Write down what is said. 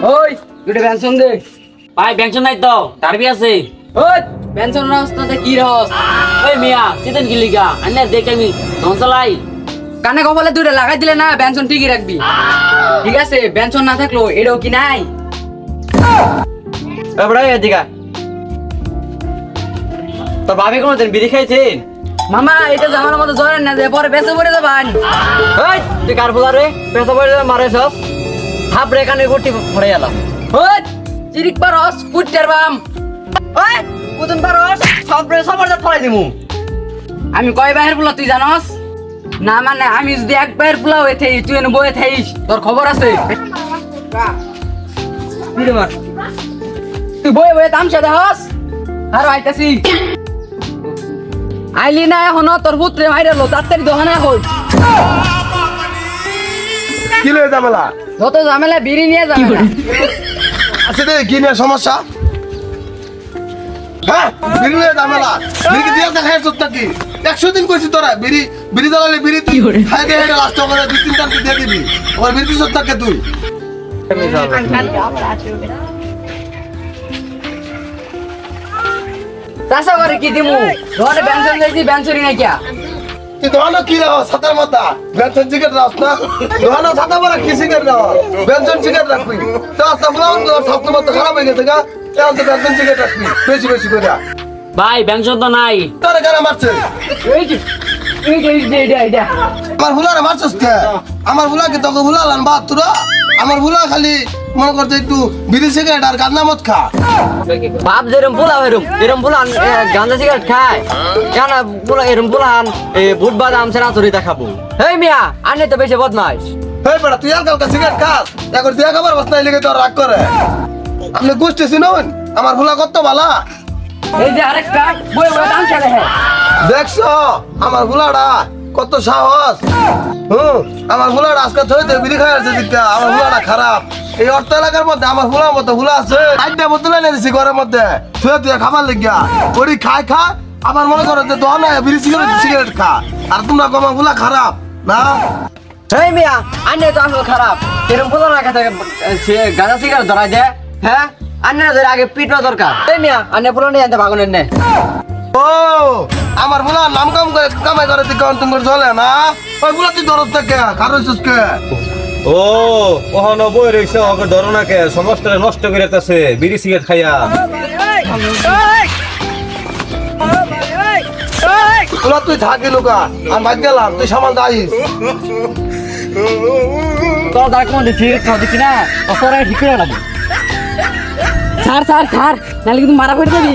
ওই দুটো পেনশন দে। ভাই পেনশন নাই তো টার্বি আছে। ওই পেনশন রাস্তাতে কি রস? ওই মিয়া সিজন কি লিগা আন্নে দেখে আমি ধনসলাই কানে কপালে দুটো লাগাই দিলে না পেনশন ঠিকই রাখবি। ঠিক আছে পেনশন না থাকলো এটাও কি নাই? এবারে এদিকে তোর ভাবি কোনদিন বিড়ি খাইছেন? মামা এটা জামার মতো জ্বরেন না যে পরে বেঁচে পড়ে যাবান। এই তুই কার ফুলা রে পেছা পড়ে মারেছস হাফ রে কানে গুটি পড়ে গেলাম। ওই চিরিক পারস কুটটার বাম। ওই কুতুন পারস সব রে সবার জাত ফলাই দিমু। আমি কয় বাহের পোলা তুই জানস না? মানে আমি যদি এক বাহের পোলা হয়ে থাকি তুই এনে বয়ে থাইস তোর খবর আছে? তুই বয়ে বয়ে তামসা দেহস আর আইতাছি আইলি না এখনো তোর পুত্রে মাইরালো তাড়াতাড়ি দোকানে হই। কি লয়ে ঝামেলা? যত ঝামেলা বিড়ি নিয়ে যাবে না। আছে রে কি নিয়ে সমস্যা? হ্যাঁ বিড়ি লয়ে ঝামেলা। বিড়ি দিয়ে দেখায় সত্য কি 100 দিন কইছি তোরা বিড়ি বিড়ি জ্বালালে বিড়ি তুই খাই দে এটা লাস্ট করে 2-3 টান দিয়ে দিবি। ওর বিড়ি সত্য কে তুই? চাষা করে কি দিমু ঘরে পেনশন দিয়েছি পেনশনই নাই কিয়া। তুই দোকানো কি রাও সাতার মাথা বেঞ্চন সিগারেট রাস না দোকানো সাতা বড় কি সিগারেট রাও বেঞ্চন সিগারেট রাখবি তো আস্তা বলাও তো সপ্তাহ মতো খারাপ হয়ে গেছে গা এখন তো বেঞ্চন সিগারেট রাখবি বেশি বেশি করে। ভাই পেনশন তো নাই। তোরে গানা মারছে এই যে এইটা আমার ভুলারে মারছস কে? আমার ভুলা কি তোকে ভুলালান বাদ তোরা? আমার ভুলা খালি মনে করতে একটু বিড়ি সিগারেট আর গাঁজা মদ খা। বাপ যেরম পোলা এরম পোলা গাঁজা সিগারেট খায় কেন? পোলা এরম পোলান বুট বাদাম সেরা চুরি দেখাবো। হেই মিয়া আনে তো বেশি বদমাইশ। হেই বেটা তুই আর কালকে সিগারেট খাস এখন দিয়া খাবার বস্তায় লেগে তোর রাগ করে। আপনি গোষ্ঠী শুনুন আমার ভুলা কত ভালা। এই যে আরেকটা বয়ে বয়ে তামসা দেখে দেখছো আমার ভুলাটা কত সাহস। আমার ভুলাটা আজকে থইতে বিড়ি খাই আছে দিকটা আমার ভুলাটা খারাপ। এই অর্থ এলাকার মধ্যে আমার ভুলার মতো ভুলা আছে আইডা বোতল এনে দিছি ঘরের মধ্যে থুয়ে তুই খাবার লেগিয়া ওরি খাই খা আবার মনে করো যে দোয়া নাই বিড়ি সিগারেট খা আর তোমরা কমা ভুলা খারাপ না। হেই মিয়া আনে তো আসলে খারাপ এরম পোলা না কাছে গাঁজা সিগারেট ধরাই দে। হ্যাঁ আনে ধরে আগে পিটবা দরকার। হেই মিয়া আনে পোলা নিয়ে আনতে ভাগুনের নে। ও আমার ভুলা নাম কাম করে কামাই করে তুই কাউন্টিং করে চলে না ওই ভুলা তুই ধরস কে খারছিস কে? ও ওহন বই রইছে ওকে ধরো না কে সমস্তটা নষ্ট করে যাচ্ছে বিড়ি সিগারেট খাইয়া। ভুলা তুই থাকি লোকা আমি ভাগ গেলাম তুই সামাল দাইস। তোর দাঁড় কোন সিগারেট খাওয়া দেখি না অসরাই ঠিক করে লাগবে। ছাড় নাহলে কিন্তু মারা করে দেবি।